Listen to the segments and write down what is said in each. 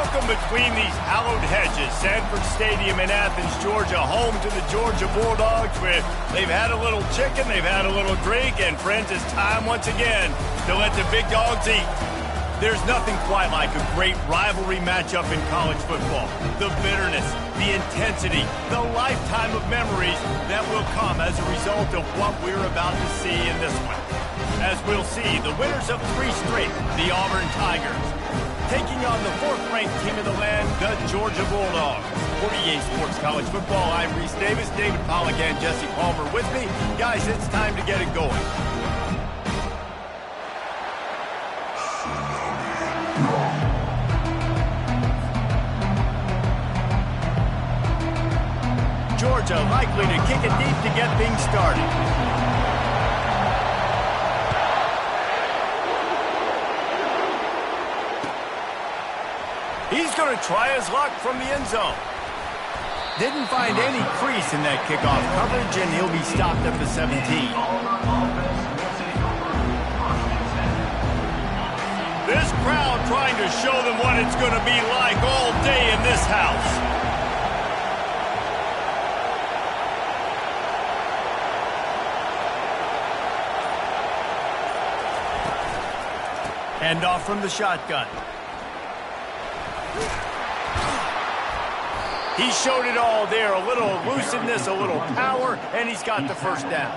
Welcome between these hallowed hedges. Sanford Stadium in Athens, Georgia, home to the Georgia Bulldogs. They've had a little chicken, they've had a little drink, and friends, it's time once again to let the big dogs eat. There's nothing quite like a great rivalry matchup in college football. The bitterness, the intensity, the lifetime of memories that will come as a result of what we're about to see in this one. As we'll see, the winners of 3 straight, the Auburn Tigers, taking on the 4th-ranked team of the land, the Georgia Bulldogs. 48 Sports College Football, I'm Reese Davis, David Pollack, and Jesse Palmer with me. Guys, it's time to get it going. Georgia likely to kick it deep to get things started. He's going to try his luck from the end zone. Didn't find any crease in that kickoff coverage, and he'll be stopped at the 17. This crowd trying to show them what it's going to be like all day in this house. Hand off from the shotgun. He showed it all there. A little elusiveness, a little power, and he's got the first down.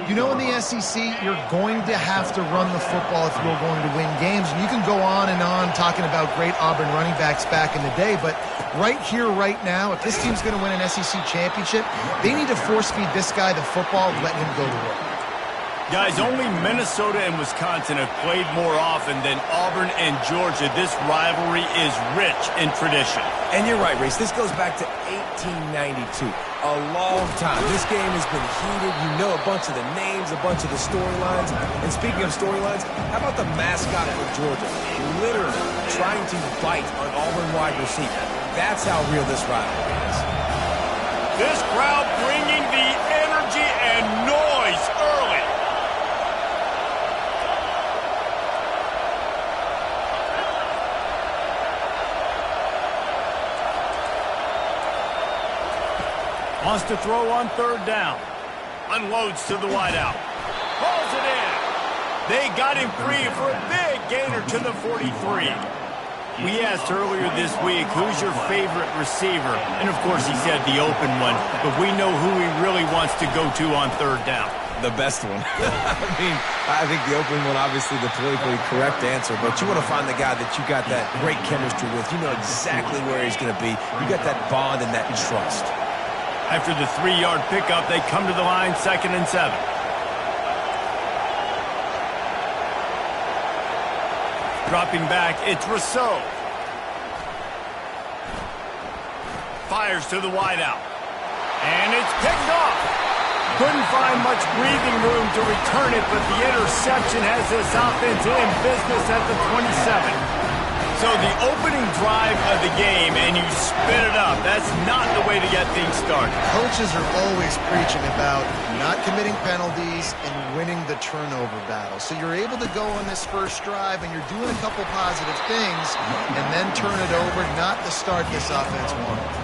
You know, in the SEC, you're going to have to run the football if you're going to win games. And you can go on and on talking about great Auburn running backs back in the day, but right here, right now, if this team's going to win an SEC championship, they need to force-feed this guy the football and let him go to work. Guys, only Minnesota and Wisconsin have played more often than Auburn and Georgia. This rivalry is rich in tradition. And you're right, Reese. This goes back to 1892. A long time. This game has been heated. You know a bunch of the names, a bunch of the storylines. And speaking of storylines, how about the mascot for Georgia? Literally trying to bite an Auburn wide receiver. That's how real this rivalry is. This crowd bringing the energy and noise early. Wants to throw on 3rd down. Unloads to the wideout. Pulls it in. They got him free for a big gainer to the 43. We asked earlier this week, who's your favorite receiver? And, of course, he said the open one. But we know who he really wants to go to on 3rd down. The best one. I think the open one, obviously the politically correct answer, but you want to find the guy that you got that great chemistry with. You know exactly where he's going to be. You got that bond and that trust. After the 3-yard pickup, they come to the line, 2nd and 7. Dropping back, it's Rousseau. Fires to the wideout. And it's picked off. Couldn't find much breathing room to return it, but the interception has this offense in business at the 27. So the opening drive of the game, and you spit it up. That's not the way to get things started. Coaches are always preaching about not committing penalties and winning the turnover battle. So you're able to go on this first drive, and you're doing a couple positive things, and then turn it over, not to start this offense wanted.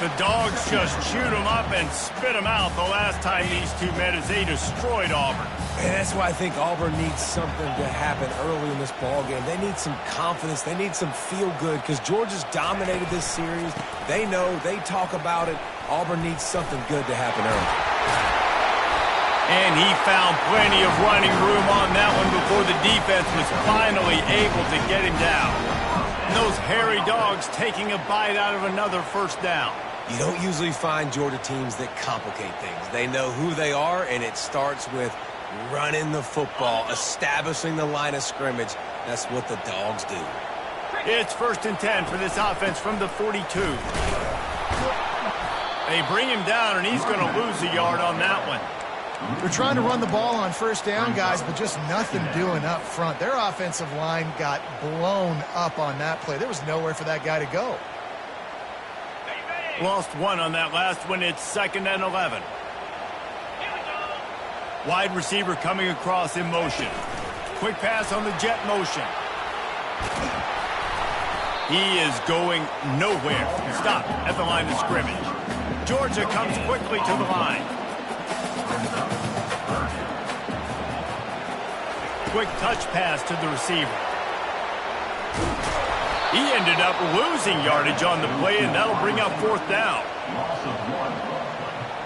The Dogs just shoot them up and spit them out the last time these two met as they destroyed Auburn. And that's why I think Auburn needs something to happen early in this ballgame. They need some confidence. They need some feel-good because Georgia's dominated this series. They know. They talk about it. Auburn needs something good to happen early. And he found plenty of running room on that one before the defense was finally able to get him down. And those hairy Dogs taking a bite out of another 1st down. You don't usually find Georgia teams that complicate things. They know who they are, and it starts with running the football, establishing the line of scrimmage. That's what the Dogs do. It's 1st and 10 for this offense from the 42. They bring him down, and he's going to lose a yard on that one. They're trying to run the ball on 1st down, guys, but just nothing doing up front. Their offensive line got blown up on that play. There was nowhere for that guy to go. Lost 1 on that last one. It's 2nd and 11. Wide receiver coming across in motion. Quick pass on the jet motion. He is going nowhere. Stop at the line of scrimmage. Georgia comes quickly to the line. Quick touch pass to the receiver. He ended up losing yardage on the play, and that'll bring up 4th down.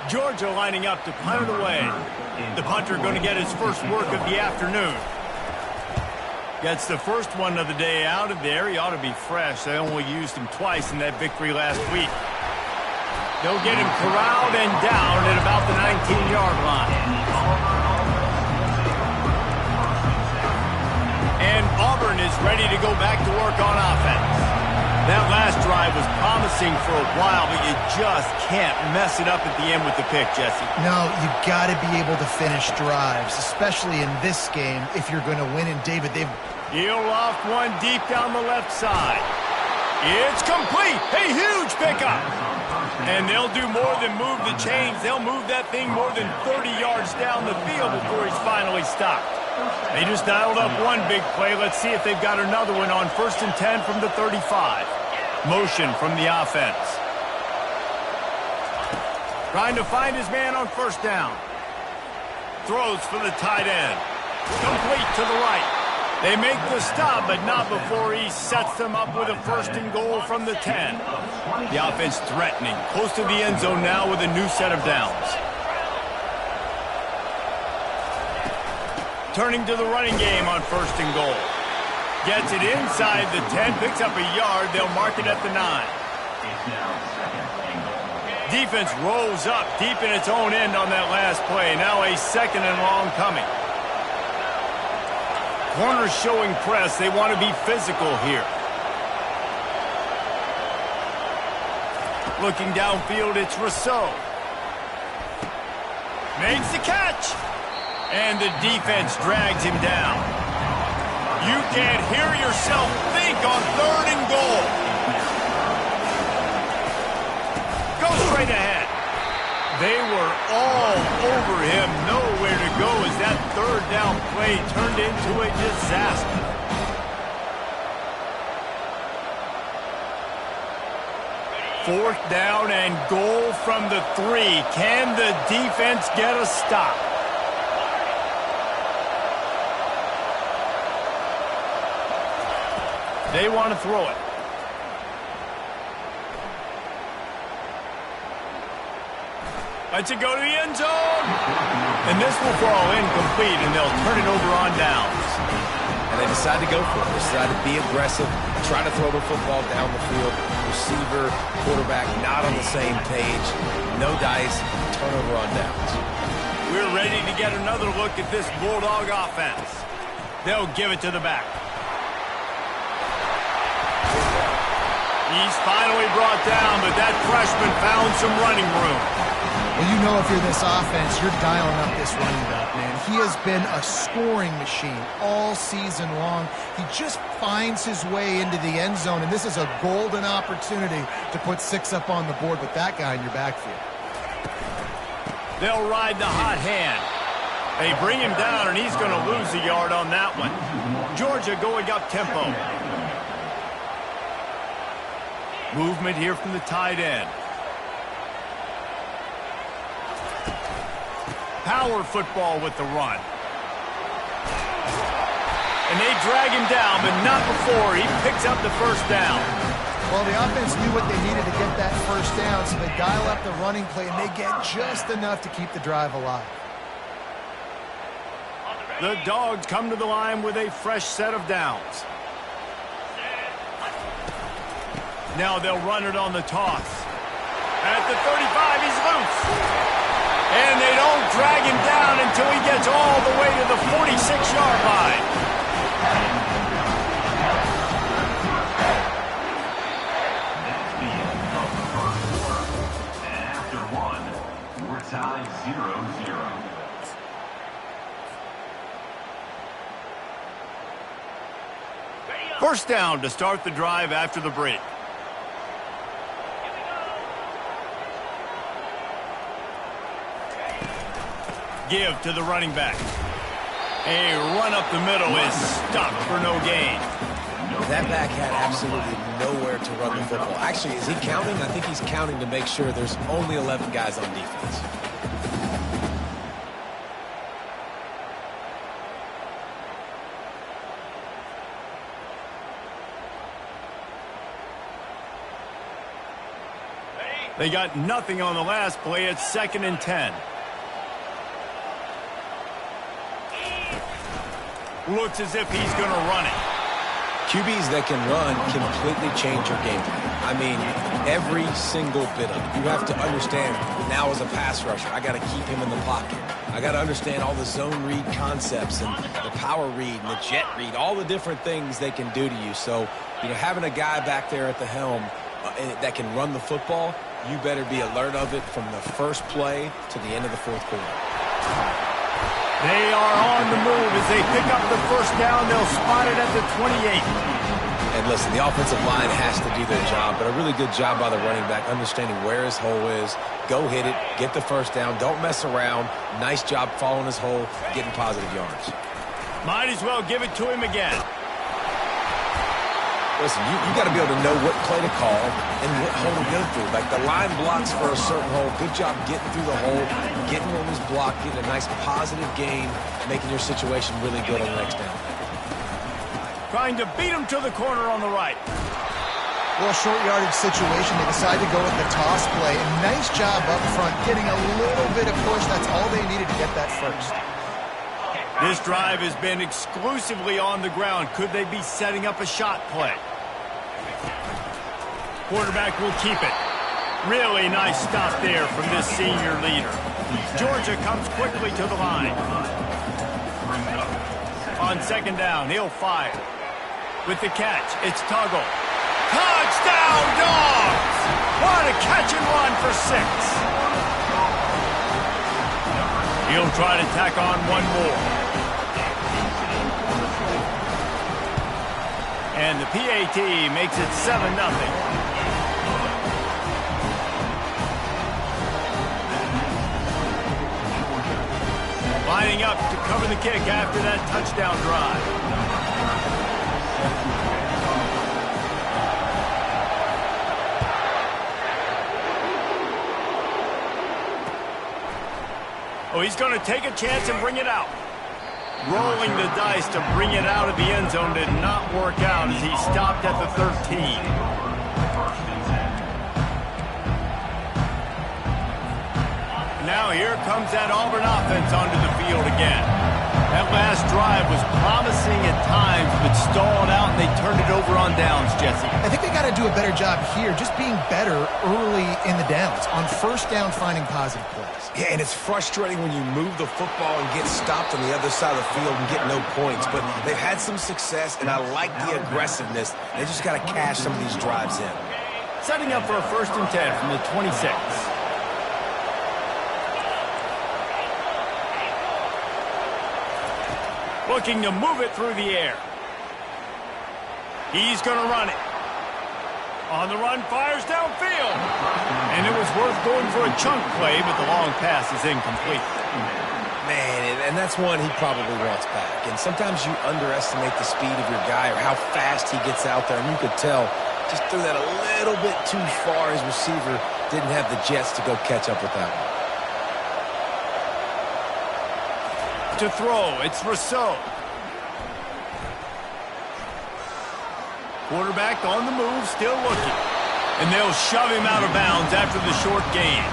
Georgia lining up to punt it away. The punter going to get his first work of the afternoon. Gets the first one of the day out of there. He ought to be fresh. They only used him twice in that victory last week. They'll get him corralled and down at about the 19-yard line. And Auburn is ready to go back to work on offense. That last drive was promising for a while, but you just can't mess it up at the end with the pick, Jesse. No, you got to be able to finish drives, especially in this game if you're going to win. And David, He'll loft one deep down the left side. It's complete. A huge pickup. And they'll do more than move the chains. They'll move that thing more than 30 yards down the field before he's finally stopped. They just dialed up one big play. Let's see if they've got another one on 1st and 10 from the 35. Motion from the offense. Trying to find his man on 1st down. Throws for the tight end. Complete to the right. They make the stop, but not before he sets them up with a 1st and goal from the 10. The offense threatening. Close to the end zone now with a new set of downs. Turning to the running game on 1st and goal. Gets it inside the 10, picks up a yard. They'll mark it at the 9. Defense rolls up deep in its own end on that last play. Now a 2nd and long coming. Corners showing press. They want to be physical here. Looking downfield, it's Rousseau. Makes the catch. And the defense drags him down. You can't hear yourself think on 3rd and goal. Go straight ahead. They were all over him. Nowhere to go as that 3rd down play turned into a disaster. Fourth down and goal from the 3. Can the defense get a stop? They want to throw it. Lets it go to the end zone. And this will fall incomplete, and they'll turn it over on downs. And they decide to go for it. They decide to be aggressive, try to throw the football down the field. Receiver, quarterback, not on the same page. No dice, turnover on downs. We're ready to get another look at this Bulldog offense. They'll give it to the back. He's finally brought down, but that freshman found some running room. Well, you know if you're this offense, you're dialing up this running back, man. He has been a scoring machine all season long. He just finds his way into the end zone, and this is a golden opportunity to put 6 up on the board with that guy in your backfield. They'll ride the hot hand. They bring him down, and he's going to lose a yard on that one. Georgia going up tempo. Movement here from the tight end. Power football with the run. And they drag him down, but not before he picks up the 1st down. Well, the offense knew what they needed to get that 1st down, so they dial up the running play, and they get just enough to keep the drive alive. The Dogs come to the line with a fresh set of downs. Now they'll run it on the toss. At the 35, he's loose. And they don't drag him down until he gets all the way to the 46-yard line. After 1, we're tied 0-0. First down to start the drive after the break. Give to the running back. A run up the middle is stopped for no gain. That back had absolutely nowhere to run the football. Actually, is he counting? I think he's counting to make sure there's only 11 guys on defense. They got nothing on the last play. It's 2nd and 10. Looks as if he's going to run it. QBs that can run completely change your game plan. I mean, every single bit of it. You have to understand, now as a pass rusher, I got to keep him in the pocket. I got to understand all the zone read concepts and the power read and the jet read, all the different things they can do to you. So, having a guy back there at the helm that can run the football, you better be alert of it from the first play to the end of the fourth quarter. They are on the move as they pick up the first down. They'll spot it at the 28. And listen, the offensive line has to do their job, but a really good job by the running back, understanding where his hole is. Go hit it, get the first down, don't mess around. Nice job following his hole, getting positive yards. Might as well give it to him again. Listen, you got to be able to know what play to call and what hole to go through. Like the line blocks for a certain hole. Good job getting through the hole, getting what was blocked, getting a nice positive gain, making your situation really good on the next down. Trying to beat him to the corner on the right. Well, short yardage situation. They decide to go with the toss play. And nice job up front, getting a little bit of push. That's all they needed to get that first. This drive has been exclusively on the ground. Could they be setting up a shot play? Quarterback will keep it. Really nice stop there from this senior leader. Georgia comes quickly to the line. On 2nd down, he'll fire. With the catch, it's Tuggle. Touchdown, Dogs! What a catch and run for 6. He'll try to tack on one more. And the PAT makes it 7-0. Lining up to cover the kick after that touchdown drive. Oh, he's going to take a chance and bring it out. Rolling the dice to bring it out of the end zone did not work out as he stopped at the 13. Now here comes that Auburn offense onto the field again. That last drive was promising at times, but stalled out, and they turned it over on downs, Jesse. I think they got to do a better job here, just being better early in the downs. On 1st down, finding positive plays. Yeah, and it's frustrating when you move the football and get stopped on the other side of the field and get no points. But they've had some success, and I like the aggressiveness. They just got to cash some of these drives in. Setting up for a 1st and 10 from the 26. Looking to move it through the air. He's going to run it. On the run, fires downfield. And it was worth going for a chunk play, but the long pass is incomplete. Man, and that's one he probably wants back. And sometimes you underestimate the speed of your guy or how fast he gets out there. And you could tell, just threw that a little bit too far. His receiver didn't have the jets to go catch up with that one. To throw, it's Rousseau. Quarterback on the move, still looking. And they'll shove him out of bounds after the short gain.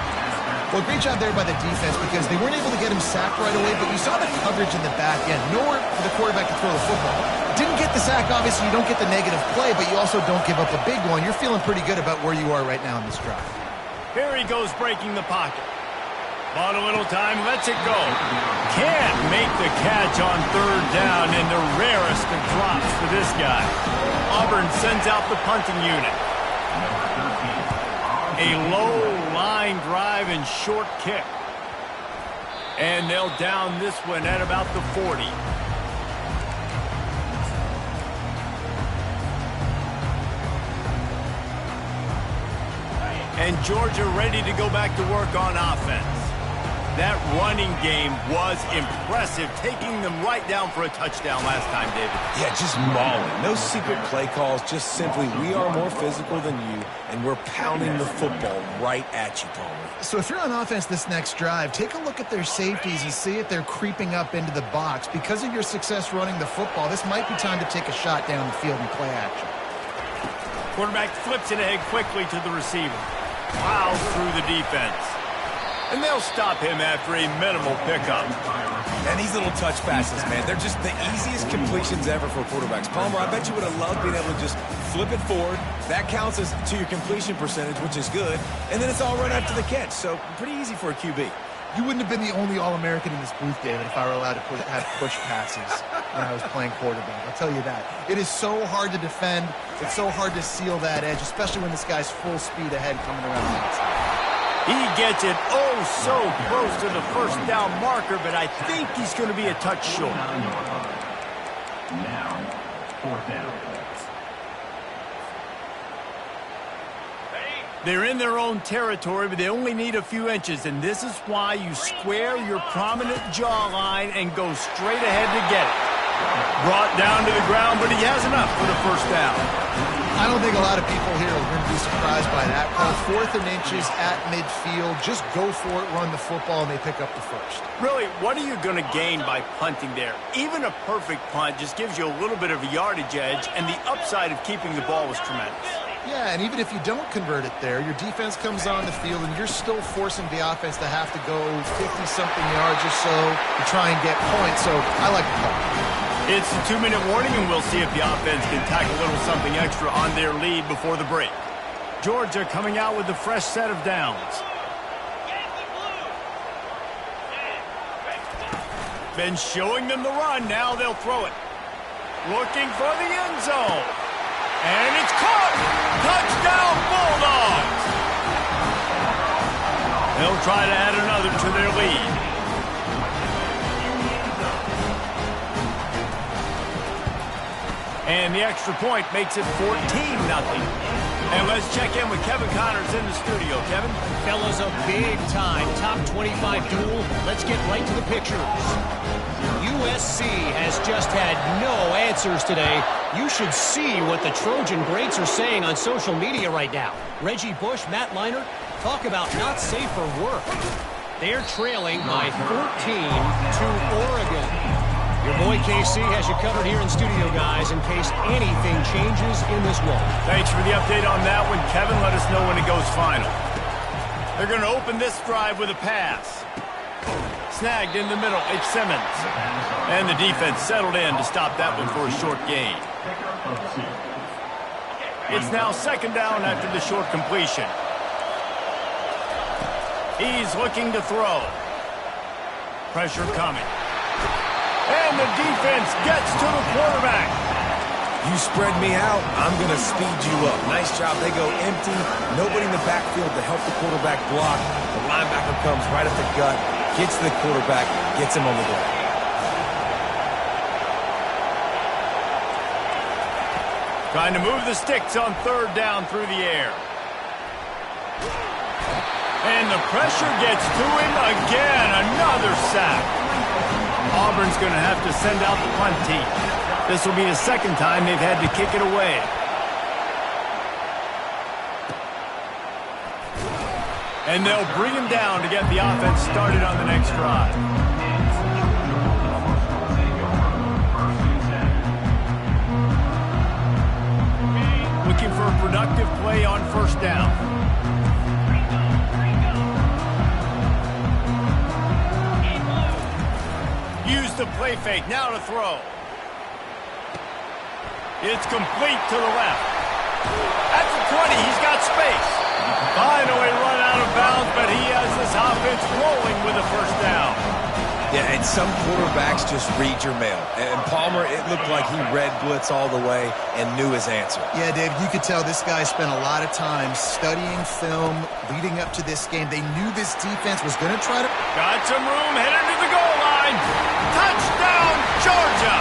Well, great job there by the defense because they weren't able to get him sacked right away, but you saw the coverage in the back end. Nowhere for the quarterback to throw the football. Didn't get the sack, obviously. You don't get the negative play, but you also don't give up a big one. You're feeling pretty good about where you are right now in this drive. Here he goes breaking the pocket. Bought a little time, lets it go. Can't make the catch on 3rd down, and the rarest of drops for this guy. Auburn sends out the punting unit. A low line drive and short kick. And they'll down this one at about the 40. And Georgia ready to go back to work on offense. That running game was impressive, taking them right down for a touchdown last time, David. Yeah, just mauling. No secret play calls, just simply we are more physical than you, and we're pounding the football right at you, Palmer. So if you're on offense this next drive, take a look at their safeties and see if they're creeping up into the box. Because of your success running the football, this might be time to take a shot down the field in play action. Quarterback flips it ahead quickly to the receiver. Plows through the defense. And they'll stop him after a minimal pickup. And these little touch passes, man, they're just the easiest completions ever for quarterbacks. Palmer, I bet you would have loved being able to just flip it forward. That counts as to your completion percentage, which is good. And then it's all run after the catch. So pretty easy for a QB. You wouldn't have been the only All-American in this booth, David, if I were allowed to have push passes when I was playing quarterback. I'll tell you that. It is so hard to defend. It's so hard to seal that edge, especially when this guy's full speed ahead coming around the outside. He gets it oh so close to the first down marker, but I think he's going to be a touch short. Now, fourth down. They're in their own territory, but they only need a few inches, and this is why you square your prominent jawline and go straight ahead to get it. Brought down to the ground, but he has enough for the first down. I don't think a lot of people here are going to be surprised by that call. 4th and inches at midfield. Just go for it, run the football, and they pick up the first. Really, what are you going to gain by punting there? Even a perfect punt just gives you a little bit of a yardage edge, and the upside of keeping the ball is tremendous. Yeah, and even if you don't convert it there, your defense comes on the field, and you're still forcing the offense to have to go 50-something yards or so to try and get points. So I like the call. It's a 2-minute warning, and we'll see if the offense can tack a little something extra on their lead before the break. Georgia coming out with a fresh set of downs. Been showing them the run. Now they'll throw it. Looking for the end zone. And it's caught! Touchdown, Bulldogs! They'll try to add another to their lead. And the extra point makes it 14-0. And let's check in with Kevin Connors in the studio. Kevin? Fellas, a big-time top 25 duel. Let's get right to the pictures. USC has just had no answers today. You should see what the Trojan greats are saying on social media right now. Reggie Bush, Matt Leinart, talk about not safe for work. They're trailing by 14 to Oregon. Your boy KC has you covered here in studio, guys, in case anything changes in this one. Thanks for the update on that one, Kevin. Let us know when it goes final. They're going to open this drive with a pass. Snagged in the middle, it's Simmons. And the defense settled in to stop that one for a short gain. It's now 2nd down after the short completion. He's looking to throw. Pressure coming. And the defense gets to the quarterback. You spread me out, I'm going to speed you up. Nice job. They go empty. Nobody in the backfield to help the quarterback block. The linebacker comes right at the gut, gets to the quarterback, gets him on the ground. Trying to move the sticks on 3rd down through the air. And the pressure gets to him again. Another sack. Auburn's going to have to send out the punt team. This will be the 2nd time they've had to kick it away. And they'll bring him down to get the offense started on the next drive. Looking for a productive play on 1st down. Use the play fake, now to throw. It's complete to the left. At the 20, he's got space. Finally run out of bounds, but he has this offense rolling with a 1st down. Yeah, and some quarterbacks just read your mail. And Palmer, it looked like he read blitz all the way and knew his answer. Yeah, Dave, you could tell this guy spent a lot of time studying film leading up to this game. They knew this defense was going to try to... Got some room, headed to the goal line. Touchdown, Georgia!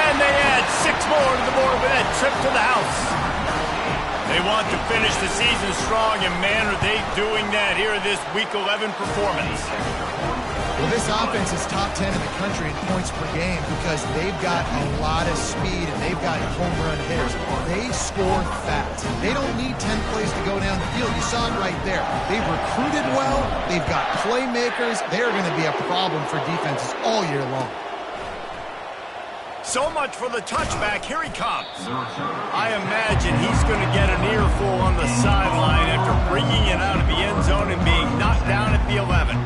And they add 6 more to the board with that trip to the house. They want to finish the season strong, and man, are they doing that here in this Week 11 performance. Well, this offense is top 10 in the country in points per game because they've got a lot of speed and they've got home run hitters. They score fast. They don't need 10 plays to go down the field. You saw it right there. They've recruited well. They've got playmakers. They're going to be a problem for defenses all year long. So much for the touchback. Here he comes. I imagine he's going to get an earful on the sideline after bringing it out of the end zone and being knocked down at the 11.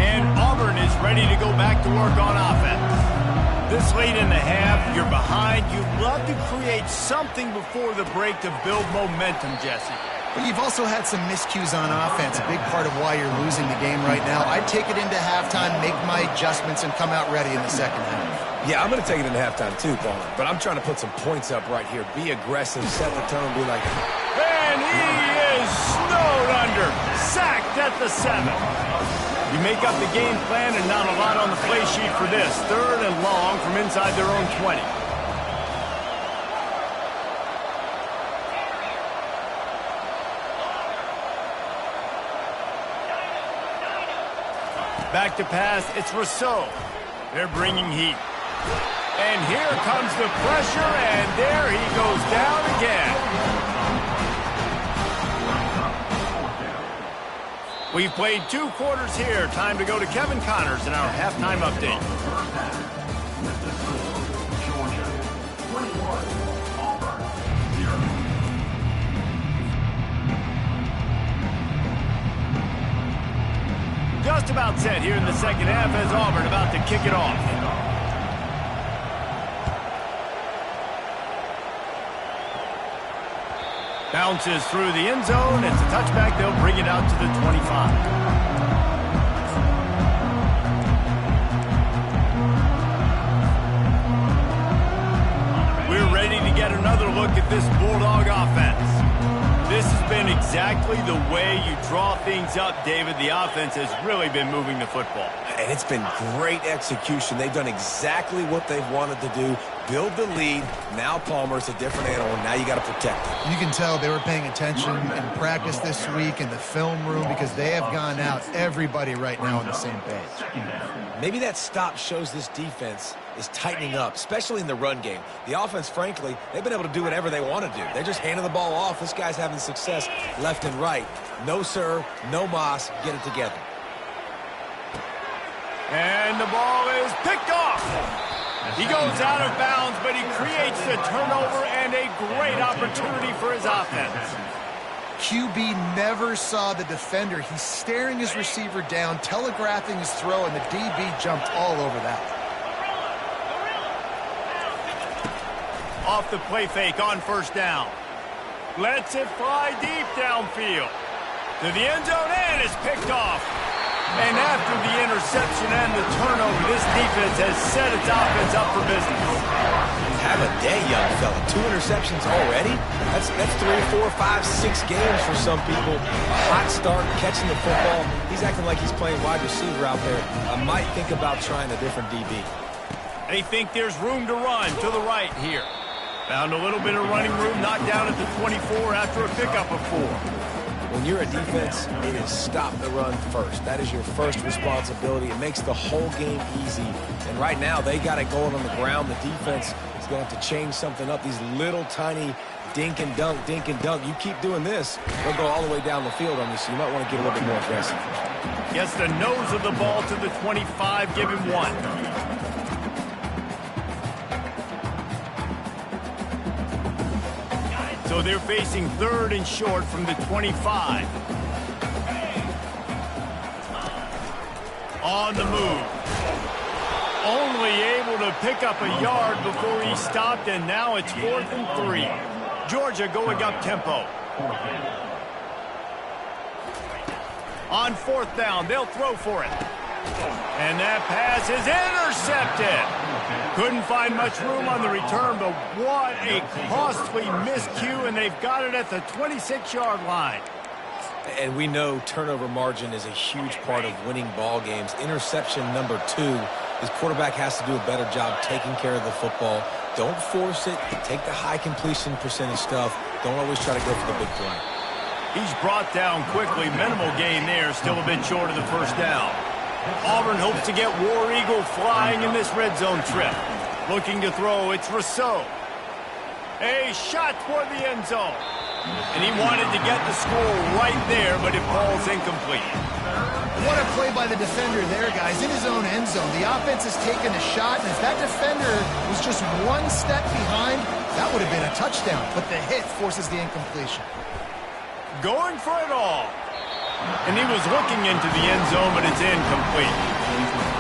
And Auburn is ready to go back to work on offense. This late in the half, you're behind. You'd love to create something before the break to build momentum, Jesse. But you've also had some miscues on offense, a big part of why you're losing the game right now. I'd take it into halftime, make my adjustmts, and come out ready in the second half. Yeah, I'm going to take it into halftime too, Paul. But I'm trying to put some points up right here. Be aggressive, set the tone, be like... And he is snowed under. Sacked at the 7. You make up the game plan and not a lot on the play sheet for this. 3rd and long from inside their own 20. Back to pass, it's Rousseau. They're bringing heat. And here comes the pressure, and there he goes down again. We've played 2 quarters here. Time to go to Kevin Connors in our halftime update. Just about set here in the second half as Auburn about to kick it off. Bounces through the end zone. It's a touchback. They'll bring it out to the 25. We're ready to get another look at this Bulldog offense. This has been exactly the way you draw things up, David. The offense has really been moving the football. And it's been great execution. They've done exactly what they've wanted to do. Build the lead. Now Palmer's a different animal. Now you got to protect it. You can tell they were paying attention in practice this week in the film room because they have gone out, everybody right now on the same page. Maybe that stop shows this defense is tightening up, especially in the run game. The offense, frankly, they've been able to do whatever they want to do. They're just handing the ball off. This guy's having success left and right. No, sir. No mas. Get it together. And the ball is picked off. He goes out of bounds, but he creates the turnover and a great opportunity for his offense. QB never saw the defender. He's staring his receiver down, telegraphing his throw, and the DB jumped all over that. Off the play fake on first down. Lets it fly deep downfield. To the end zone, and it's picked off. And after the interception and the turnover, this defense has set its offense up for business. Have a day, young fella. 2 interceptions already? That's 3, 4, 5, 6 games for some people. A hot start, catching the football. He's acting like he's playing wide receiver out there. I might think about trying a different DB. They think there's room to run to the right here. Found a little bit of running room, knocked down at the 24 after a pickup of 4. When you're a defense, it is stop the run first. That is your first responsibility. It makes the whole game easy. And right now, they got it going on the ground. The defense is going to have to change something up. These little tiny dink and dunk, dink and dunk. You keep doing this, they'll go all the way down the field on you, so you might want to get a little bit more aggressive. Gets the nose of the ball to the 25, give him 1. So they're facing 3rd and short from the 25. On the move. Only able to pick up a yard before he stopped, and now it's 4th and 3. Georgia going up tempo. On 4th down, they'll throw for it. And that pass is intercepted. Couldn't find much room on the return, but what a costly miscue, and they've got it at the 26-yard line. And we know turnover margin is a huge part of winning ball games. Interception number 2. His quarterback has to do a better job taking care of the football. Don't force it. Take the high completion percentage stuff. Don't always try to go for the big play. He's brought down quickly. Minimal gain there. Still a bit short of the first down. Auburn hopes to get War Eagle flying in this red zone trip. Looking to throw, it's Rousseau. A shot toward the end zone. And he wanted to get the score right there, but it falls incomplete. What a play by the defender there, guys. In his own end zone. The offense has taken a shot, and if that defender was just one step behind, that would have been a touchdown. But the hit forces the incompletion. Going for it all. And he was looking into the end zone, but it's incomplete.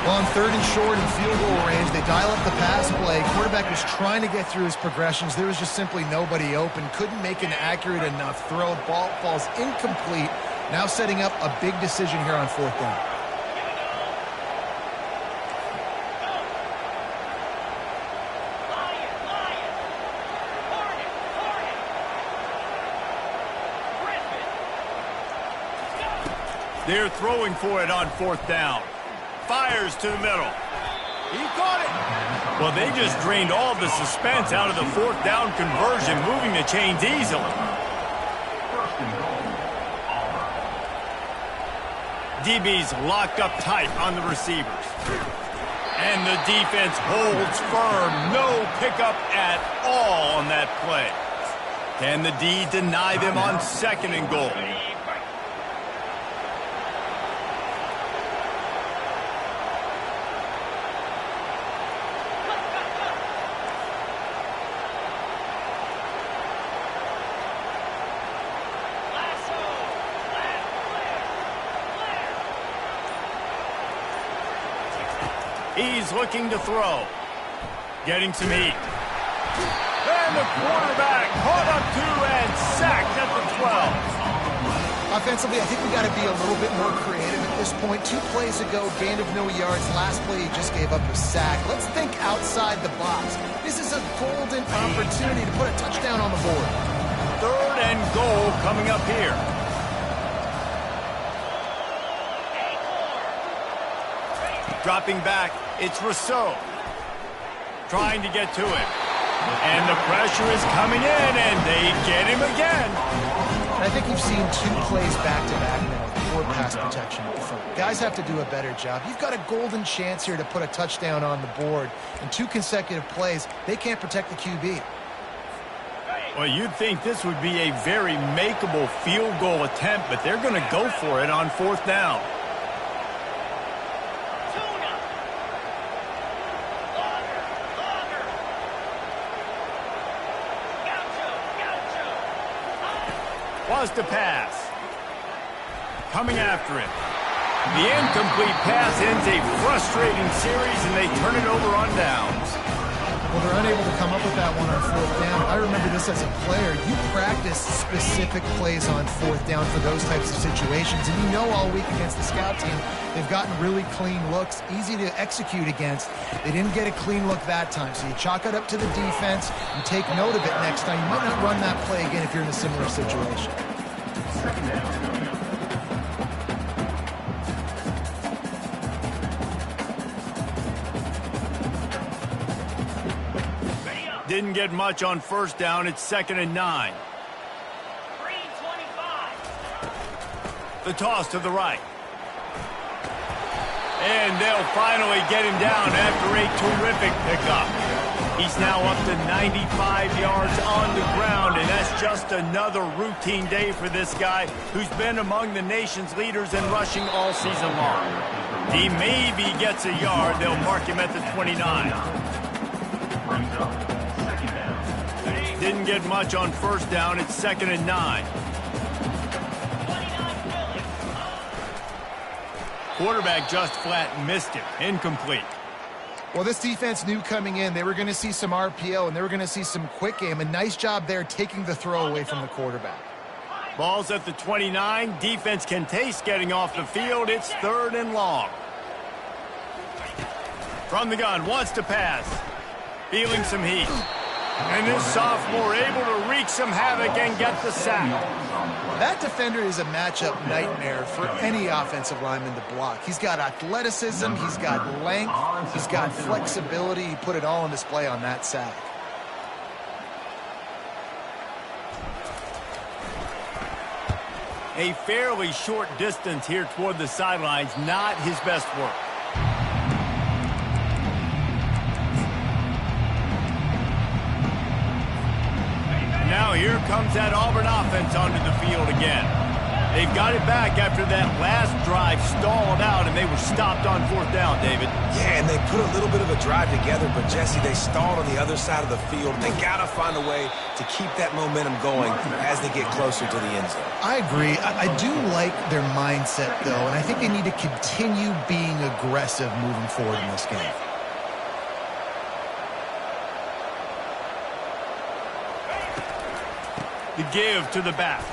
Well, on 3rd and short and field goal range, they dial up the pass play. Quarterback was trying to get through his progressions. There was just simply nobody open. Couldn't make an accurate enough throw. Ball falls incomplete. Now setting up a big decision here on 4th down. They're throwing for it on 4th down. Fires to the middle. He caught it. Well, they just drained all the suspense out of the 4th down conversion, moving the chains easily. DB's locked up tight on the receivers. And the defense holds firm. No pickup at all on that play. Can the D deny them on 2nd and goal? He's looking to throw. Getting some heat. And the quarterback caught up to and sacked at the 12. Offensively, I think we got to be a little bit more creative at this point. 2 plays ago, gain of no yards. Last play, he just gave up a sack. Let's think outside the box. This is a golden opportunity to put a touchdown on the board. 3rd and goal coming up here. Dropping back, it's Rousseau. Trying to get to it. And the pressure is coming in, and they get him again. And I think you've seen 2 plays back-to-back now with poor pass protection at the front. Guys have to do a better job. You've got a golden chance here to put a touchdown on the board. In 2 consecutive plays, they can't protect the QB. Well, you'd think this would be a very makeable field goal attempt, but they're going to go for it on 4th down. Was to pass. Coming after it. The incomplete pass ends a frustrating series, and they turn it over on downs. Well, they're unable to come up with that one on 4th down. I remember this as a player. You practice specific plays on 4th down for those types of situations, and you know all week against the scout team, they've gotten really clean looks, easy to execute against. They didn't get a clean look that time, so you chalk it up to the defense and take note of it next time. You might not run that play again if you're in a similar situation. 2nd down. Didn't get much on 1st down. It's 2nd and 9. The toss to the right. And they'll finally get him down after a terrific pickup. He's now up to 95 yards on the ground, and that's just another routine day for this guy who's been among the nation's leaders in rushing all season long. He maybe gets a yard. They'll mark him at the 29. Didn't get much on 1st down. It's 2nd and 9. Quarterback just flat missed it. Incomplete. Well, this defense knew coming in they were going to see some RPO and they were going to see some quick game. A nice job there taking the throw away from the quarterback. Ball's at the 29. Defense can taste getting off the field. It's 3rd and long. From the gun, wants to pass. Feeling some heat. And this sophomore able to wreak some havoc and get the sack. That defender is a matchup nightmare for any offensive lineman to block. He's got athleticism, he's got length, he's got flexibility. He put it all on display on that sack. A fairly short distance here toward the sidelines, not his best work. Now here comes that Auburn offense onto the field again. They've got it back after that last drive stalled out, and they were stopped on 4th down, David. Yeah, and they put a little bit of a drive together, but, Jesse, they stalled on the other side of the field, and they got to find a way to keep that momentum going as they get closer to the end zone. I agree. I do like their mindset, though, and I think they need to continue being aggressive moving forward in this game. The give to the back.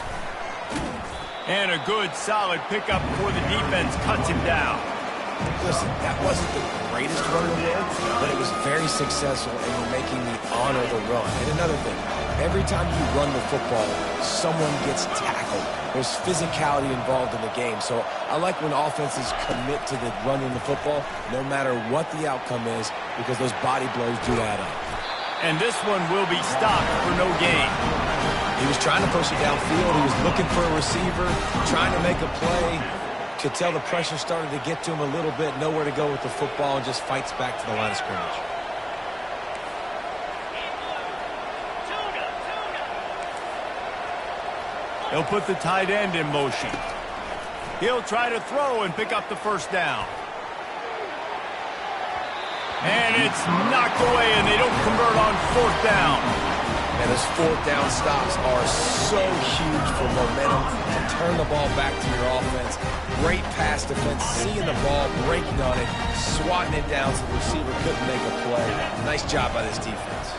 And a good, solid pickup before the defense cuts him down. Listen, that wasn't the greatest run in the world, but it was very successful, and you're making me honor the run. And another thing, every time you run the football, someone gets tackled. There's physicality involved in the game. So I like when offenses commit to the running the football, no matter what the outcome is, because those body blows do add up. And this one will be stopped for no gain. He was trying to push it downfield. He was looking for a receiver, trying to make a play. Could tell the pressure started to get to him a little bit, nowhere to go with the football, and just fights back to the line of scrimmage. He'll put the tight end in motion. He'll try to throw and pick up the 1st down. And it's knocked away, and they don't convert on 4th down. And those 4th down stops are so huge for momentum to turn the ball back to your offense. Great pass defense, seeing the ball, breaking on it, swatting it down so the receiver couldn't make a play. Nice job by this defense.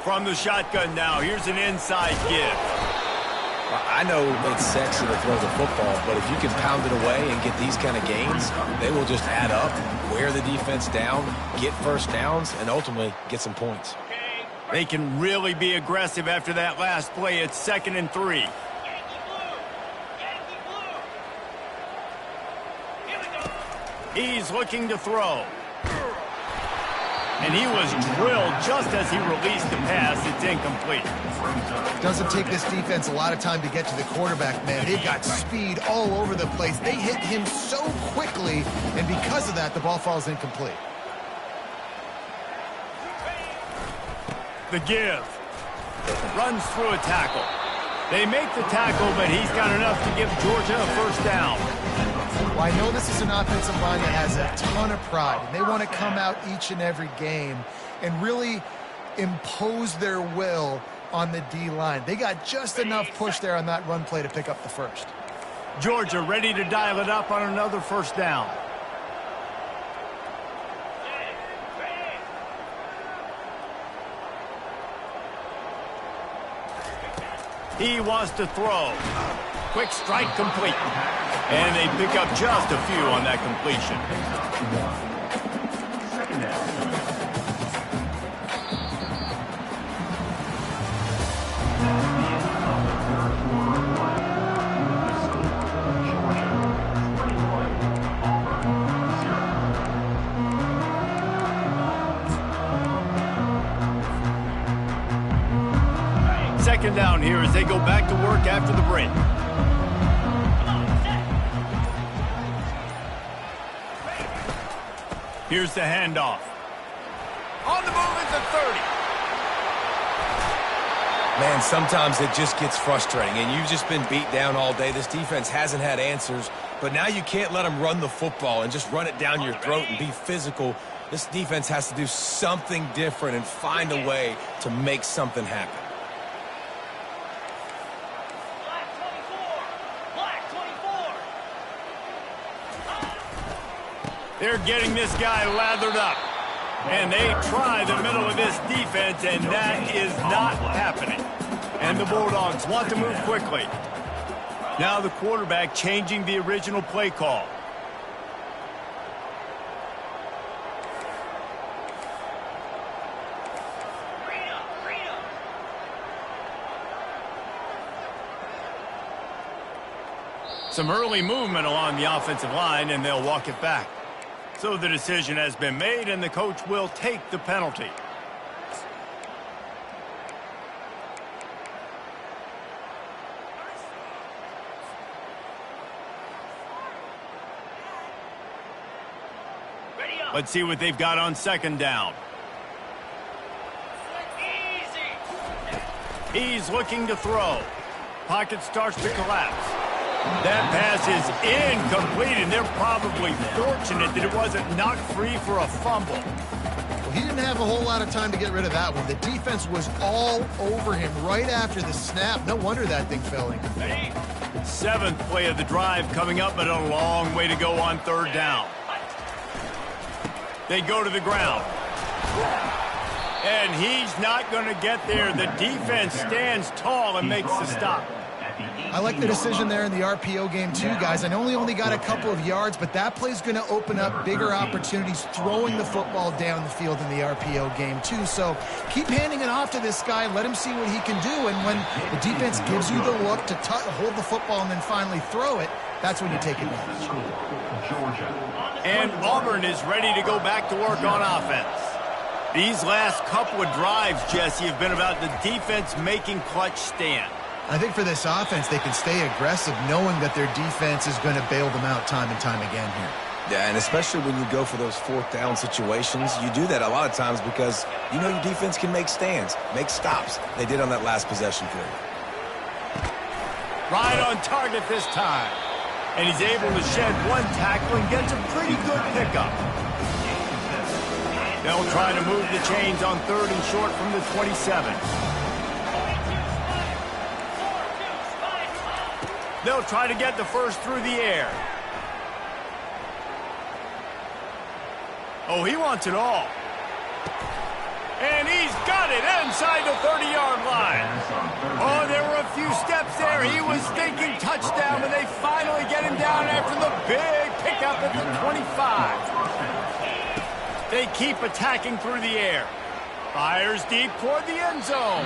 From the shotgun now, here's an inside give. I know it's sexy to throw the football, but if you can pound it away and get these kind of gains, they will just add up, wear the defense down, get 1st downs, and ultimately get some points. They can really be aggressive after that last play. It's 2nd and 3. He's looking to throw. And he was drilled just as he released the pass. It's incomplete. Doesn't take this defense a lot of time to get to the quarterback, man. They've got speed all over the place. They hit him so quickly, and because of that, the ball falls incomplete. The give. Runs through a tackle. They make the tackle, but he's got enough to give Georgia a 1st down. Well, I know this is an offensive line that has a ton of pride, and they want to come out each and every game and really impose their will on the D-line. They got just enough push there on that run play to pick up the 1st. Georgia ready to dial it up on another 1st down. He wants to throw. Quick strike complete. And they pick up just a few on that completion. 2nd down. Second down here as they go back to work after the break. Here's the handoff. On the move at the 30. Man, sometimes it just gets frustrating, and you've just been beat down all day. This defense hasn't had answers, but now you can't let them run the football and just run it down your throat and be physical. This defense has to do something different and find a way to make something happen. They're getting this guy lathered up. And they try the middle of this defense, and that is not happening. And the Bulldogs want to move quickly. Now the quarterback changing the original play call. Some early movement along the offensive line, and they'll walk it back. So the decision has been made, and the coach will take the penalty. Let's see what they've got on second down. He's looking to throw. Pocket starts to collapse. That pass is incomplete, and they're probably fortunate that it wasn't knocked free for a fumble. Well, he didn't have a whole lot of time to get rid of that one. The defense was all over him right after the snap. No wonder that thing fell incomplete. Seventh play of the drive coming up, but a long way to go on third down. They go to the ground. And he's not going to get there. The defense stands tall and makes the stop. I like the decision there in the RPO game too, guys. I know he only got a couple of yards, but that play's going to open up bigger opportunities throwing the football down the field in the RPO game too. So keep handing it off to this guy. Let him see what he can do. And when the defense gives you the look to hold the football and then finally throw it, that's when you take advantage. And Auburn is ready to go back to work on offense. These last couple of drives, Jesse, have been about the defense making clutch stand. I think for this offense, they can stay aggressive knowing that their defense is going to bail them out time and time again here. Yeah, and especially when you go for those fourth down situations, you do that a lot of times because you know your defense can make stands, make stops. They did on that last possession for you. Right on target this time. And he's able to shed one tackle and gets a pretty good pickup. They'll try to move the chains on third and short from the 27. They'll try to get the first through the air. Oh, he wants it all. And he's got it inside the 30-yard line. Oh, there were a few steps there. He was thinking touchdown, but they finally get him down after the big pickup at the 25. They keep attacking through the air. Fires deep toward the end zone.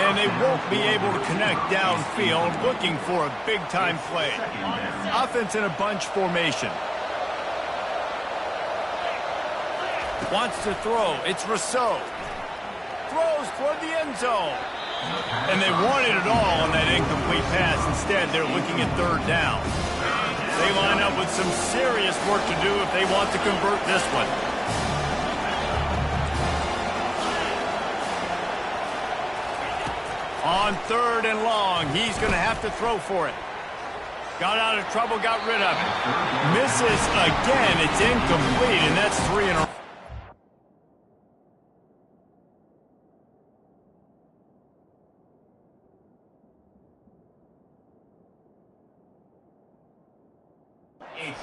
And they won't be able to connect downfield, looking for a big-time play. Offense in a bunch formation. Wants to throw. It's Rousseau. Throws toward the end zone. And they wanted it all on that incomplete pass. Instead, they're looking at third down. They line up with some serious work to do if they want to convert this one. On third and long, he's going to have to throw for it. Got out of trouble, got rid of it. Misses again. It's incomplete, and that's 3 in a row.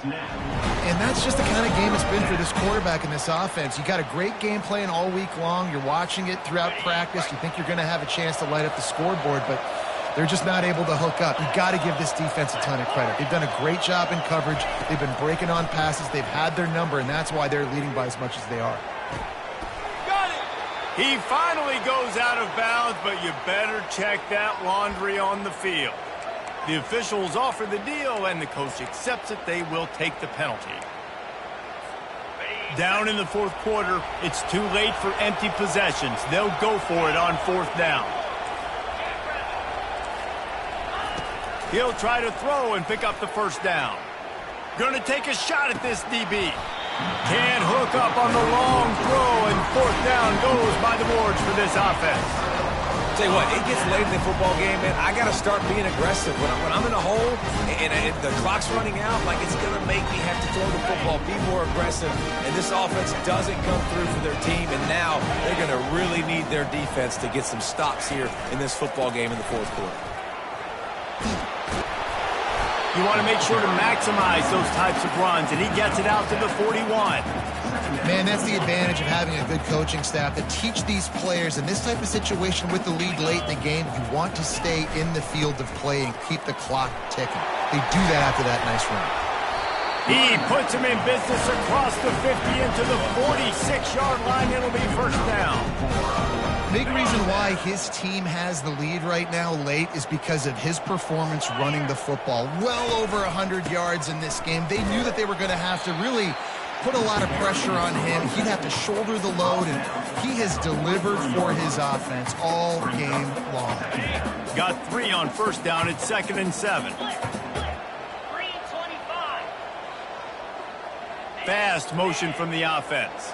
And that's just the kind of game it's been for this quarterback in this offense. You got a great game plan all week long. You're watching it throughout practice. You think you're going to have a chance to light up the scoreboard, but they're just not able to hook up. You got to give this defense a ton of credit. They've done a great job in coverage. They've been breaking on passes. They've had their number, and that's why they're leading by as much as they are. Got it! He finally goes out of bounds, but you better check that laundry on the field. The officials offer the deal, and the coach accepts it. They will take the penalty. Down in the fourth quarter, it's too late for empty possessions. They'll go for it on fourth down. He'll try to throw and pick up the first down. Going to take a shot at this DB. Can't hook up on the long throw, and fourth down goes by the boards for this offense. Tell you what, it gets late in the football game, man. I got to start being aggressive. When I'm in a hole and the clock's running out, like it's going to make me have to throw the football, be more aggressive. And this offense doesn't come through for their team, and now they're going to really need their defense to get some stops here in this football game in the fourth quarter. You want to make sure to maximize those types of runs, and he gets it out to the 41. Man, that's the advantage of having a good coaching staff to teach these players in this type of situation with the lead late in the game. You want to stay in the field of play and keep the clock ticking. They do that after that nice run. He puts him in business across the 50 into the 46-yard line. It'll be first down. Big reason why his team has the lead right now late is because of his performance running the football. Well over 100 yards in this game. They knew that they were going to have to really put a lot of pressure on him. He'd have to shoulder the load, and he has delivered for his offense all game long. Got 3 on first down at 2nd and 7. Fast motion from the offense.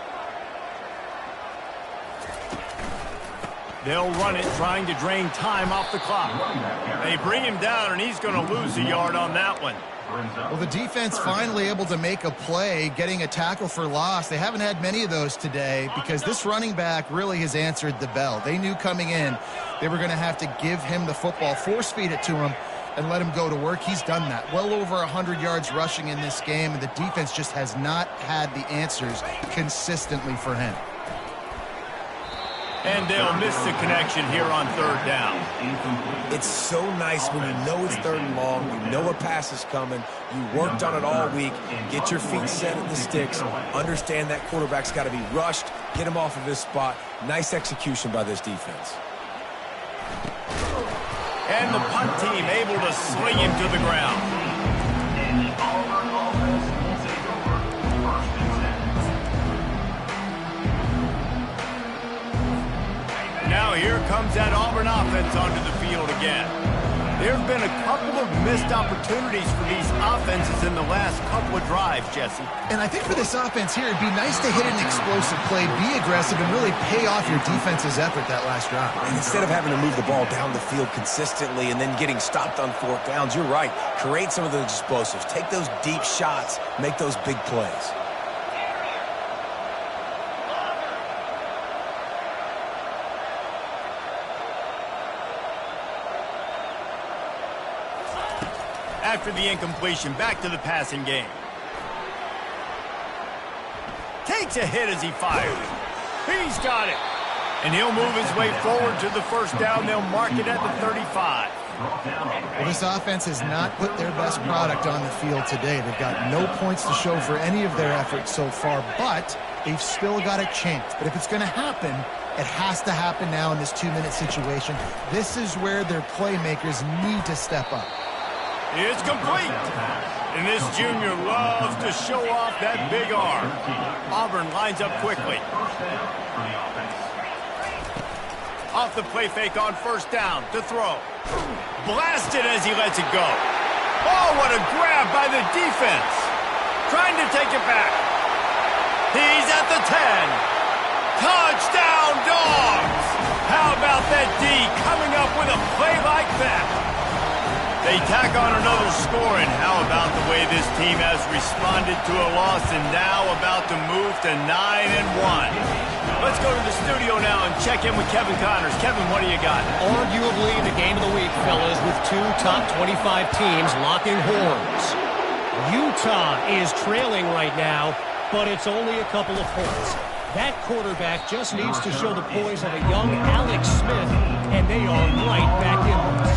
They'll run it, trying to drain time off the clock. They bring him down, and he's going to lose a yard on that one. Well, the defense finally able to make a play, getting a tackle for loss. They haven't had many of those today because this running back really has answered the bell. They knew coming in they were going to have to give him the football, force feed it to him, and let him go to work. He's done that. Well over 100 yards rushing in this game, and the defense just has not had the answers consistently for him. And they'll miss the connection here on third down. It's so nice when you know it's third and long, you know a pass is coming, you worked on it all week, get your feet set at the sticks, understand that quarterback's got to be rushed, get him off of his spot. Nice execution by this defense. And the punt team able to sling him to the ground. Now here comes that Auburn offense onto the field again. There have been a couple of missed opportunities for these offenses in the last couple of drives, Jesse. And I think for this offense here, it'd be nice to hit an explosive play, be aggressive, and really pay off your defense's effort that last drive. And instead of having to move the ball down the field consistently and then getting stopped on fourth downs, you're right. Create some of those explosives. Take those deep shots. Make those big plays. After the incompletion, back to the passing game. Takes a hit as he fires. He's got it. And he'll move his way forward to the first down. They'll mark it at the 35. Well, this offense has not put their best product on the field today. They've got no points to show for any of their efforts so far, but they've still got a chance. But if it's going to happen, it has to happen now in this 2-minute situation. This is where their playmakers need to step up. It's complete. And this junior loves to show off that big arm. Auburn lines up quickly. Off the play fake on first down to throw. Blasted as he lets it go. Oh, what a grab by the defense. Trying to take it back. He's at the 10. Touchdown, Dogs. How about that D coming up with a play like that? They tack on another score, and how about the way this team has responded to a loss and now about to move to 9-1. Let's go to the studio now and check in with Kevin Connors. Kevin, what do you got? Arguably the game of the week, fellas, with two top 25 teams locking horns. Utah is trailing right now, but it's only a couple of points. That quarterback just needs to show the poise of a young Alex Smith, and they are right back in this.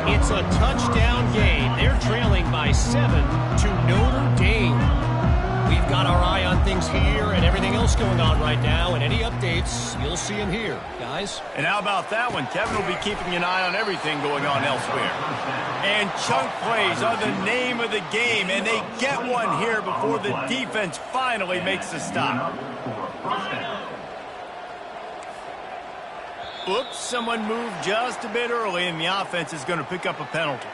It's a touchdown game. They're trailing by 7 to Notre Dame. We've got our eye on things here and everything else going on right now, and any updates, you'll see them here, guys. And how about that one? Kevin will be keeping an eye on everything going on elsewhere. And chunk plays are the name of the game, and they get one here before the defense finally makes the stop. Oops, someone moved just a bit early, and the offense is going to pick up a penalty.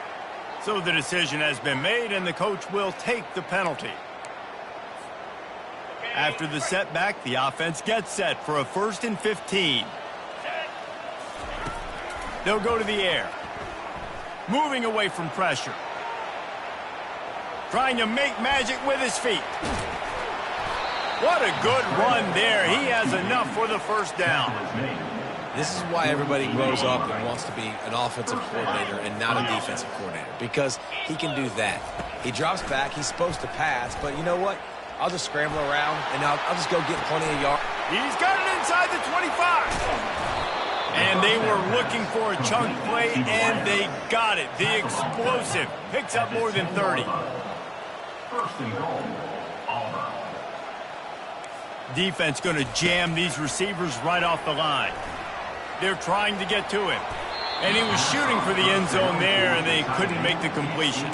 So the decision has been made, and the coach will take the penalty. After the setback, the offense gets set for a 1st and 15. They'll go to the air. Moving away from pressure. Trying to make magic with his feet. What a good run there. He has enough for the first down. This is why everybody grows up and wants to be an offensive coordinator and not a defensive coordinator, because he can do that. He drops back. He's supposed to pass, but you know what? I'll just scramble around, and I'll just go get plenty of yards. He's got it inside the 25. And they were looking for a chunk play, and they got it. The explosive picks up more than 30. First and goal, Auburn. Defense going to jam these receivers right off the line. They're trying to get to him. And he was shooting for the end zone there, and they couldn't make the completion.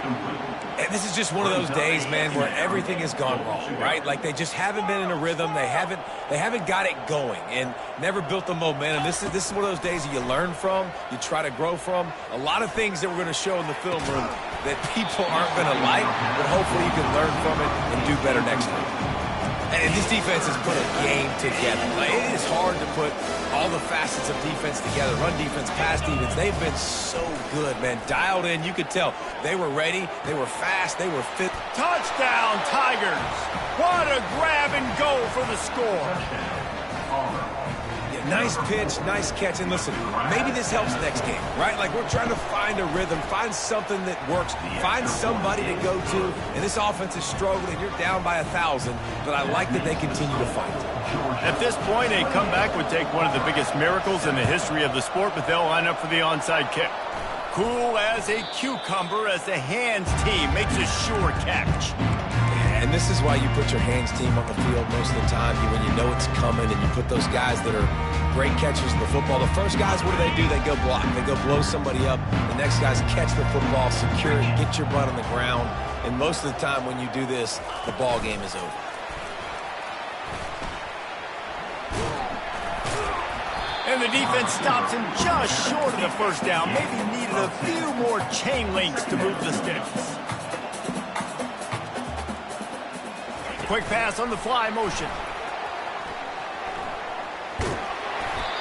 And this is just one of those days, man, where everything has gone wrong, right? Like they just haven't been in a rhythm. They haven't got it going and never built the momentum. This is one of those days that you learn from, you try to grow from. A lot of things that we're going to show in the film room that people aren't going to like, but hopefully you can learn from it and do better next time. And this defense has put a game together. Like, it is hard to put all the facets of defense together. Run defense, pass defense. They've been so good, man. Dialed in. You could tell they were ready. They were fast. They were fit. Touchdown, Tigers. What a grab and go for the score. Yeah, nice pitch, nice catch. And listen, maybe this helps next game, right? Like, we're trying to find a rhythm, find something that works, find somebody to go to. And this offense is struggling. You're down by 1,000, but I like that they continue to fight. At this point, a comeback would take one of the biggest miracles in the history of the sport, but they'll line up for the onside kick. Cool as a cucumber as the hands team makes a sure catch. And this is why you put your hands team on the field most of the time. When you know it's coming, and you put those guys that are great catchers of the football. The first guys, what do? They go block. They go blow somebody up. The next guys catch the football, secure it, get your butt on the ground. And most of the time when you do this, the ball game is over. And the defense stops him just short of the first down. Maybe needed a few more chain links to move the sticks. Quick pass on the fly motion.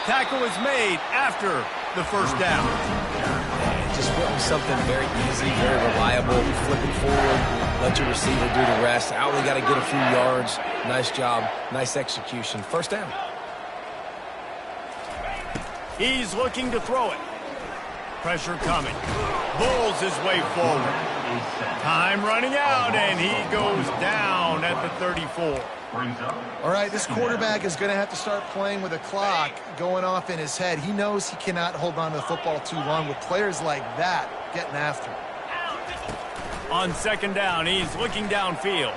Tackle is made after the first down. And just something very easy, very reliable. Flip it forward, let your receiver do the rest. I only got to get a few yards. Nice job, nice execution. First down. He's looking to throw it. Pressure coming. Bulls his way forward. Time running out, and he goes down at the 34. All right, this quarterback is going to have to start playing with a clock going off in his head. He knows he cannot hold on to the football too long with players like that getting after him. On second down, he's looking downfield.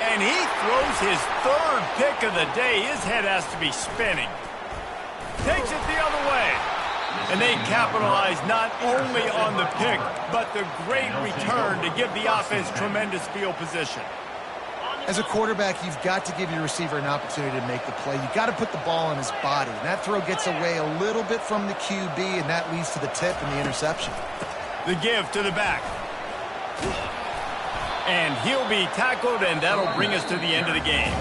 And he throws his third pick of the day. His head has to be spinning. Takes it the other way. And they capitalize not only on the pick, but the great return to give the offense tremendous field position. As a quarterback, you've got to give your receiver an opportunity to make the play. You've got to put the ball on his body. And that throw gets away a little bit from the QB, and that leads to the tip and the interception. The give to the back. And he'll be tackled, and that'll bring us to the end of the game.